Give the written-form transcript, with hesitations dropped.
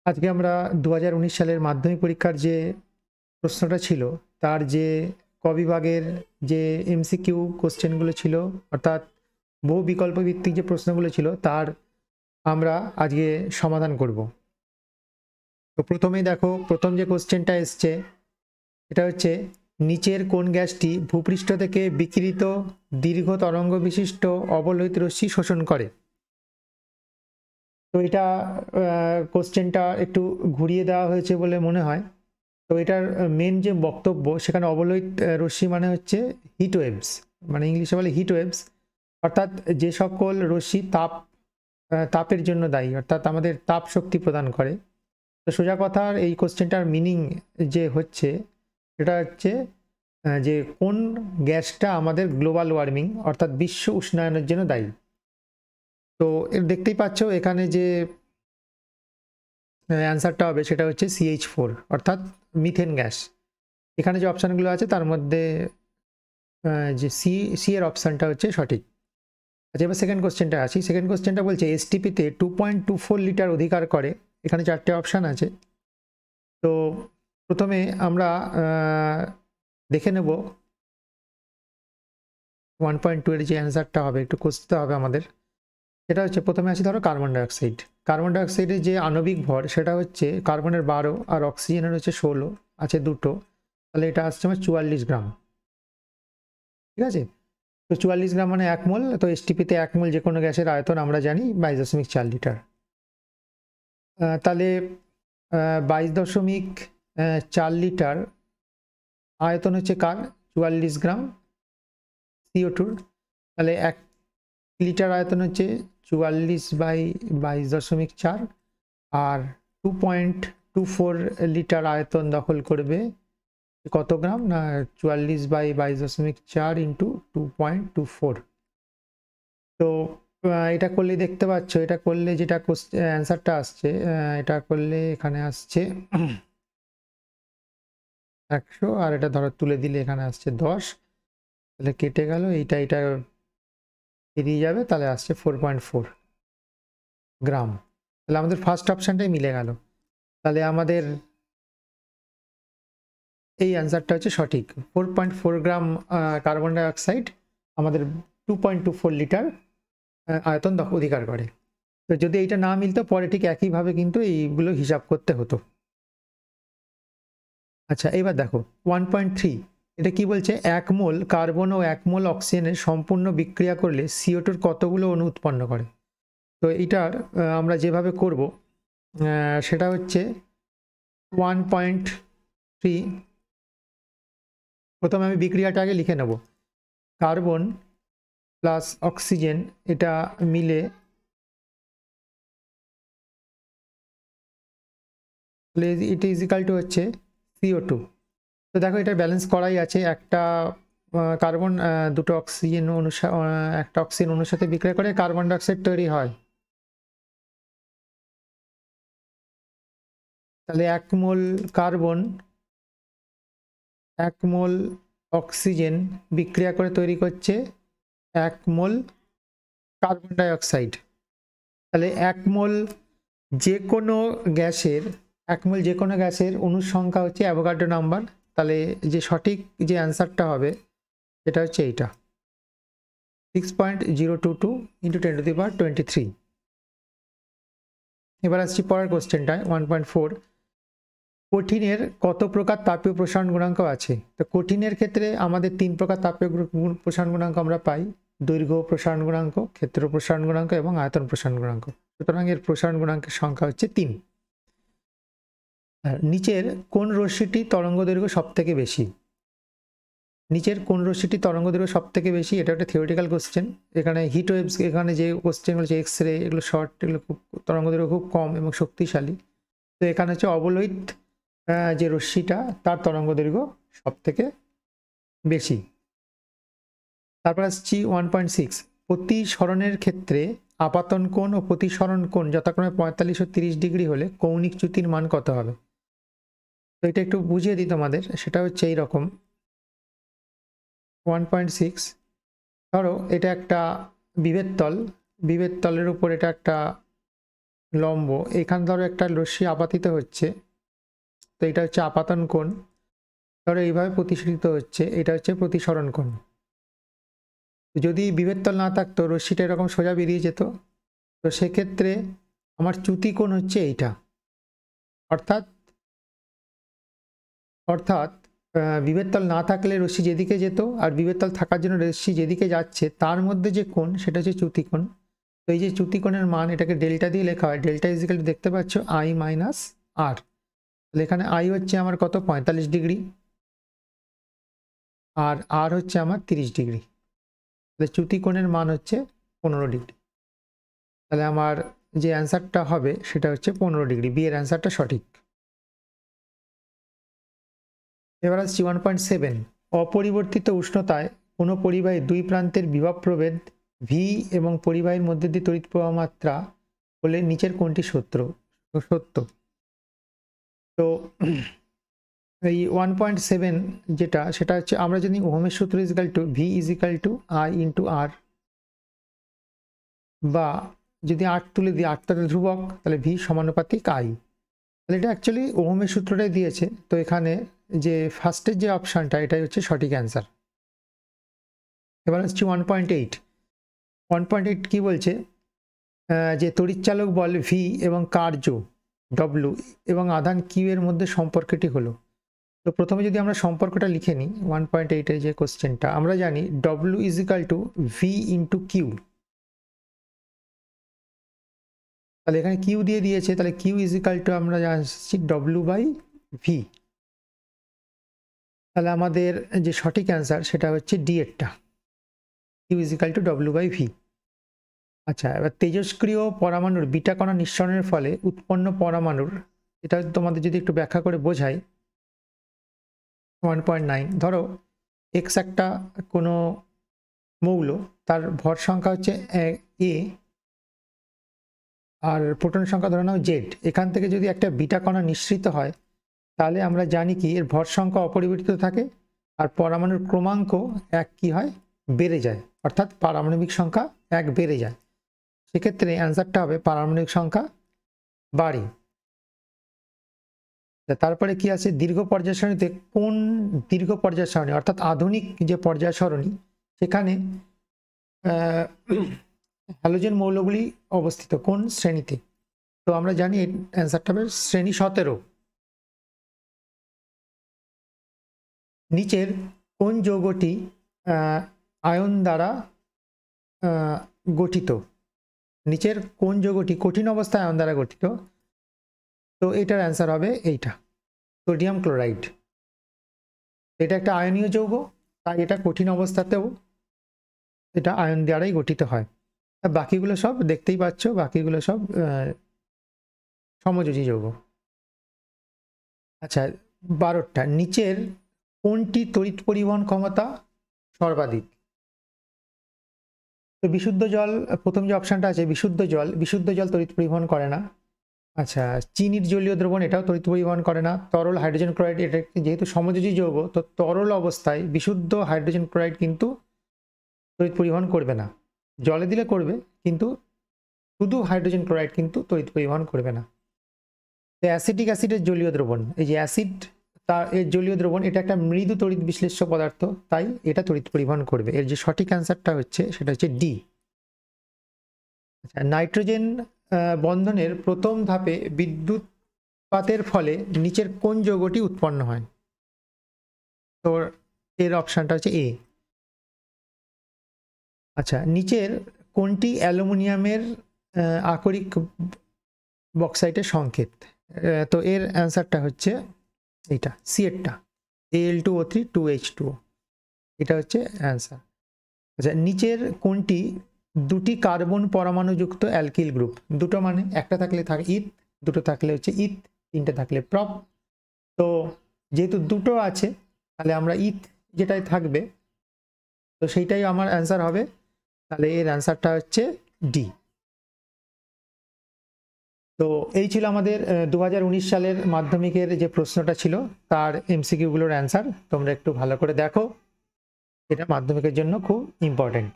আজকে আমরা 2019 সালের মাধ্যমিক পরীক্ষার যে প্রশ্নটা ছিল তার যে ক বিভাগের যে এমসিকিউ কোশ্চেনগুলো ছিল, অর্থাৎ বহু বিকল্প ভিত্তিক যে প্রশ্নগুলো ছিল তার আমরা আজকে সমাধান করব। তো প্রথমেই দেখো, প্রথম যে কোশ্চেনটা এসছে এটা হচ্ছে, নিচের কোন গ্যাসটি ভূপৃষ্ঠ থেকে বিকিরিত দীর্ঘ তরঙ্গ বিশিষ্ট অবলোহিত রশ্মি শোষণ করে। তো এটা কোশ্চেনটা একটু ঘুরিয়ে দেওয়া হয়েছে বলে মনে হয়। তো এটার মেন যে বক্তব্য, সেখানে অবলোহিত রশ্মি মানে হচ্ছে হিট ওয়েভস, মানে ইংলিশে বলে হিট ওয়েভস, অর্থাৎ যে সকল রশ্মি তাপের জন্য দায়ী, অর্থাৎ আমাদের তাপ শক্তি প্রদান করে। তো সোজা কথার এই কোশ্চেনটার মিনিং যে হচ্ছে সেটা হচ্ছে যে কোন গ্যাসটা আমাদের গ্লোবাল ওয়ার্মিং অর্থাৎ বিশ্ব উষ্ণায়নের জন্য দায়ী। তো এর দেখতেই পাচ্ছ এখানে যে অ্যান্সারটা হবে সেটা হচ্ছে CH4 অর্থাৎ মিথেন গ্যাস। এখানে যে অপশানগুলো আছে তার মধ্যে যে সি এর অপশানটা হচ্ছে সঠিক। আচ্ছা, এবার সেকেন্ড কোশ্চেনটা আসি। সেকেন্ড কোশ্চেনটা বলছে এসটিপিতে 2.24 লিটার অধিকার করে। এখানে চারটে অপশান আছে। তো প্রথমে আমরা দেখে নেব 1.2 এর যে অ্যান্সারটা হবে, একটু খুঁজতে হবে আমাদের। সেটা হচ্ছে, প্রথমে আসি ধরো কার্বন ডাইঅক্সাইড। কার্বন ডাইঅক্সাইডের যে আণবিক ভর সেটা হচ্ছে কার্বনের 12 আর অক্সিজেনের হচ্ছে 16, আছে দুটো। তাহলে এটা আসছে আমার 44 গ্রাম। ঠিক আছে, তো 44 গ্রাম মানে 1 মোল। তো এসটিপিতে 1 মোল যে কোনো গ্যাসের আয়তন আমরা জানি 22.4 লিটার। তাহলে 22.4 লিটার আয়তন হচ্ছে কার, 44 গ্রাম CO2। তাহলে 1 লিটার আয়তন হচ্ছে 44/22.4, আর 2.24 লিটার আয়তন দখল করবে কত গ্রাম না, 44/22.4 ইন্টু 2.24। তো এটা করলে দেখতে পাচ্ছ, এটা করলে যেটা অ্যান্সারটা আসছে, এটা করলে এখানে আসছে 100, আর এটা ধরো তুলে দিলে এখানে আসছে 10। তাহলে কেটে গেল, এটা বেরিয়ে যাবে, তাহলে আসছে 4.4 গ্রাম। তাহলে আমাদের ফার্স্ট অপশানটাই মিলে গেল। তাহলে আমাদের এই অ্যান্সারটা হচ্ছে সঠিক। 4.4 গ্রাম কার্বন ডাইঅক্সাইড আমাদের 2.24 লিটার আয়তন অধিকার করে। তো যদি এইটা না মিলতো পরে ঠিক একইভাবে কিন্তু এইগুলো হিসাব করতে হতো। আচ্ছা, এবার দেখো 1.3, এটা কি বলছে, 1 মোল কার্বন ও 1 মোল অক্সিজেনের সম্পূর্ণ বিক্রিয়া করলে CO2 কতগুলো অণু উৎপন্ন করে। তো এটার আমরা যেভাবে করব সেটা হচ্ছে 1.3, প্রথমে আমি বিক্রিয়াটা আগে লিখে নেব। কার্বন প্লাস অক্সিজেন এটা মিলে এটা ইজিক্যাল টু হচ্ছে CO2। তো দেখো এটা ব্যালেন্স করাই আছে, একটা কার্বন দুটো অক্সিজেন একটা অক্সিজেন অণুর সাথে বিক্রিয়া করে কার্বন ডাইঅক্সাইড তৈরি হয়। তাহলে 1 মোল কার্বন 1 মোল অক্সিজেন বিক্রিয়া করে তৈরি করছে 1 মোল কার্বন ডাইঅক্সাইড। তাহলে 1 মোল যে কোনো গ্যাসের 1 মোল যে কোনো গ্যাসের অণুর সংখ্যা হচ্ছে অ্যাভোগাড্রো নাম্বার। তাহলে যে সঠিক যে অ্যান্সারটা হবে সেটা হচ্ছে এইটা 6.022 ইন্টু 10⁻23। এবার আসছি পরের কোশ্চেনটায় 1.4, কঠিনের কত প্রকার তাপীয় প্রসারণ গুণাঙ্ক আছে। তো কঠিনের ক্ষেত্রে আমাদের 3 প্রকার তাপীয় প্রসারণ গুণাঙ্ক আমরা পাই, দৈর্ঘ্য প্রসারণ গুণাঙ্ক, ক্ষেত্র প্রসারণ গুণাঙ্ক এবং আয়তন প্রসারণ গুণাঙ্ক। সুতরাং এর প্রসারণ গুণাঙ্কের সংখ্যা হচ্ছে 3। নিচের কোন রশ্মিটি তরঙ্গ দৈর্ঘ্য সব থেকে বেশি। নিচের কোন রশ্মিটি তরঙ্গ দৈর্ঘ্য সব থেকে বেশি, এটা একটা থিওরিটিক্যাল কোশ্চেন। এখানে হিট ওয়েভস, এখানে যে কোশ্চেনগুলো হচ্ছে এক্স রে, এগুলো শর্ট, এগুলো খুব তরঙ্গ দৈর্ঘ্য খুব কম এবং শক্তিশালী। তো এখানে হচ্ছে অবলোহিত যে রশ্মিটা তার তরঙ্গ দৈর্ঘ্য সব থেকে বেশি। তারপর আসছি 1.6, প্রতিসরণের ক্ষেত্রে আপাতন কোণ ও প্রতিসরণ কোণ যথাক্রমে 45 ও 30 ডিগ্রি হলে কৌণিক চ্যুতির মান কত হবে। তো এটা একটু বুঝিয়ে দিই তোমাদের, সেটা হচ্ছে এইরকম। 1.6, ধরো এটা একটা বিভেদ তল, বিভেদ তলের উপর এটা একটা লম্ব, এখানে ধরো একটা রশ্মি আপাতিত হচ্ছে, তো এটা হচ্ছে আপাতন কোণ, ধরো এইভাবে প্রতিসরিত হচ্ছে, এটা হচ্ছে প্রতিসরণ কোণ। যদি বিভেদ তল না থাকতো, রশ্মিটা এরকম সোজা বেরিয়ে যেত, তো সেক্ষেত্রে আমার চ্যুতি কোণ হচ্ছে এইটা। অর্থাৎ অর্থাৎ বিভেদ তল না থাকলে রশ্মি যেদিকে যেত, আর বিভেদ তল থাকার জন্য রশ্মি যেদিকে যাচ্ছে তার মধ্যে যে কোণ সেটা হচ্ছে চ্যুতি কোণ। তো এই যে চ্যুতি কোণের মান, এটাকে ডেল্টা দিয়ে লেখা হয়। ডেল্টা ইজিক্যাল টু, দেখতে পাচ্ছ, আই মাইনাস আর। তাহলে এখানে আই হচ্ছে আমার কত, 45 ডিগ্রি, আর আর হচ্ছে আমার 30 ডিগ্রি। তাহলে চ্যুতি কোণের মান হচ্ছে 15 ডিগ্রি। তাহলে আমার যে অ্যান্সারটা হবে সেটা হচ্ছে 15 ডিগ্রি। বি এর অ্যান্সারটা সঠিক। এবার আসছি 1.7। অপরিবর্তিত উষ্ণতায় কোনো পরিবাহীর দুই প্রান্তের বিভব প্রভেদ ভি এবং পরিবাহীর মধ্যে দিয়ে তড়িৎ প্রবাহ মাত্রা হলে নিচের কোনটি সত্য। তো এই 1.7 যেটা, সেটা হচ্ছে আমরা যদি ওহমের সূত্র equal to V equal to I into R, বা যদি আর তুলে দিই, আরটা ধ্রুবক, তাহলে ভি সমানুপাতিক আই। তাহলে এটা অ্যাকচুয়ালি ওহমের সূত্রটাই দিয়েছে। তো এখানে যে ফার্স্টের যে অপশানটা, এটাই হচ্ছে সঠিক অ্যান্সার। এবার হচ্ছে 1.8। 1.8 কি বলছে, যে তড়িৎচালক বল ভি এবং কার্য ডব্লু এবং আধান কিউ এর মধ্যে সম্পর্কটি হলো। তো প্রথমে যদি আমরা সম্পর্কটা লিখে নিই, 1.8 এর যে কোশ্চেনটা, আমরা জানি W is equal to V into Q. তাহলে এখানে কিউ দিয়ে দিয়েছে, তাহলে কিউ ইজিক্যাল টু আমরা জানছি ডব্লু বাই ভি। তাহলে আমাদের যে সঠিক অ্যান্সার সেটা হচ্ছে ডি এরটা, Q equal to W by V. আচ্ছা, এবার তেজস্ক্রিয় পরমাণুর বিটা কণা নিঃসরণের ফলে উৎপন্ন পরমাণুর, এটা তোমাদের যদি একটু ব্যাখ্যা করে বোঝাই। 1.9, ধরো এক্স একটা কোনো মৌল, তার ভর সংখ্যা হচ্ছে এ, আর প্রোটন সংখ্যা ধরে নাও জেড। এখান থেকে যদি একটা বিটা কণা নিঃসৃত হয়, তাহলে আমরা জানি কি এর ভর সংখ্যা অপরিবর্তিত থাকে, আর পরমাণুর ক্রমাঙ্ক এক কি হয়, বেড়ে যায়, অর্থাৎ পারমাণবিক সংখ্যা এক বেড়ে যায়। সেক্ষেত্রে অ্যান্সারটা হবে পারমাণবিক সংখ্যা বাড়ে। তারপরে কি আছে, দীর্ঘ পর্যায় সারণীতে কোন দীর্ঘ পর্যায় সারণী, অর্থাৎ আধুনিক যে পর্যায় সারণী, সেখানে হ্যালোজেন মৌলগুলি অবস্থিত কোন শ্রেণীতে। তো আমরা জানি অ্যান্সারটা হবে শ্রেণী 17। নিচের কোন যৌগটি আয়ন দ্বারা গঠিত। নিচের কোন যৌগটি কঠিন অবস্থায় আয়ন দ্বারা গঠিত। তো এটার অ্যান্সার হবে এইটা, সোডিয়াম ক্লোরাইড। এটা একটা আয়নীয় যৌগ, তাই এটা কঠিন অবস্থাতেও এটা আয়ন দ্বারাই গঠিত হয়। বাকিগুলো সব দেখতেই পাচ্ছ, বাকিগুলো সব সমযোজী যৌগ। আচ্ছা, 12টা নিচের কোনটি তড়িৎ পরিবহন ক্ষমতা সর্বাধিক। তো বিশুদ্ধ জল, প্রথম যে অপশানটা আছে বিশুদ্ধ জল তড়িৎ পরিবহন করে না। আচ্ছা, চিনির জলীয় দ্রবণ, এটাও তড়িৎ পরিবহন করে না। তরল হাইড্রোজেন ক্লোরাইড, এটা যেহেতু সমযোজী যৌগ, তো তরল অবস্থায় বিশুদ্ধ হাইড্রোজেন ক্লোরাইড কিন্তু তড়িৎ পরিবহন করবে না। জলে দিলে করবে, কিন্তু শুধু হাইড্রোজেন ক্লোরাইড কিন্তু তড়িৎ পরিবহন করবে না। অ্যাসিটিক অ্যাসিডের জলীয় দ্রবণ, এই যে অ্যাসিড, এর জলীয় দ্রবণ, এটা একটা মৃদু তড়িৎ বিশ্লেষ্য পদার্থ, তাই এটা তড়িৎ পরিবহন করবে। এর যে সঠিক অ্যান্সারটা হচ্ছে সেটা হচ্ছে ডি। আচ্ছা, নাইট্রোজেন বন্ধনের প্রথম ধাপে বিদ্যুৎপাতের ফলে নিচের কোন যৌগটি উৎপন্ন হয়। তো এর অপশানটা হচ্ছে এ। আচ্ছা, নিচের কোনটি অ্যালুমিনিয়ামের আকরিক বক্সাইটের সংকেত। তো এর অ্যান্সারটা হচ্ছে এইটা, সি এরটা, Al2O3 2H2O, এটা হচ্ছে অ্যান্সার। আচ্ছা, নিচের কোনটি দুটি কার্বন পরমাণুযুক্ত অ্যালকিল গ্রুপ। দুটো মানে একটা থাকলে থাকে ইথ, দুটো থাকলে হচ্ছে ইথ, তিনটে থাকলে প্রপ। তো যেহেতু দুটো আছে, তাহলে আমরা ইথ যেটাই থাকবে, তো সেইটাই আমার অ্যান্সার হবে। তাহলে এর অ্যান্সারটা হচ্ছে ডি। তো এই ছিল আমাদের 2019 সালের মাধ্যমিকের যে প্রশ্নটা ছিল, তার এমসিকিউগুলোর অ্যান্সার। তোমরা একটু ভালো করে দেখো, এটা মাধ্যমিকের জন্য খুব ইম্পর্টেন্ট।